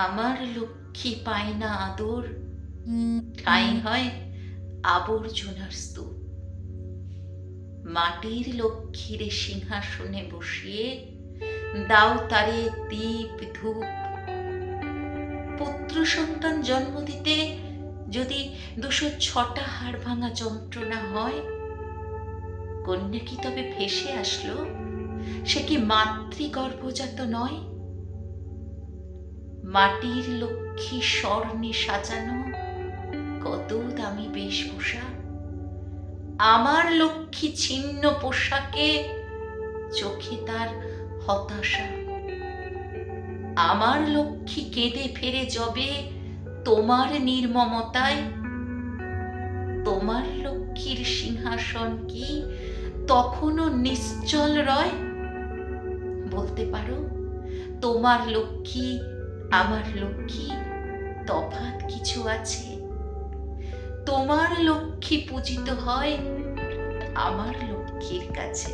আমার লক্ষ্মী পায় না আদর, ঠাঁই হয় আবর্জনার স্তূপ। মাটির লক্ষ্মীর সিংহাসনে বসিয়ে দাও তারে দীপ ধূপ। পুত্র সন্তান জন্ম দিতে যদি 206টা হাড় ভাঙা যন্ত্রণা হয়, কন্যা কি তবে ভেসে আসলো? সে কি মাতৃগর্ভজাত নয়? মাটির লক্ষ্মী স্বর্ণে সাজানো কত দামি বেশভূষা, আমার লক্ষ্মী ছিন্ন পোশাকে, চোখে তার হতাশা। আমার লক্ষ্মী কেঁদে ফেরে যবে তোমার নির্মমতায়। তোমার লক্ষ্মীর সিংহাসন কি তখনো নিশ্চল রয়? বলতে পারো তোমার লক্ষ্মী আমার লক্ষ্মী তফাৎ কিছু আছে? তোমার লক্ষ্মী পূজিত হয় আমার লক্ষ্মীর কাছে।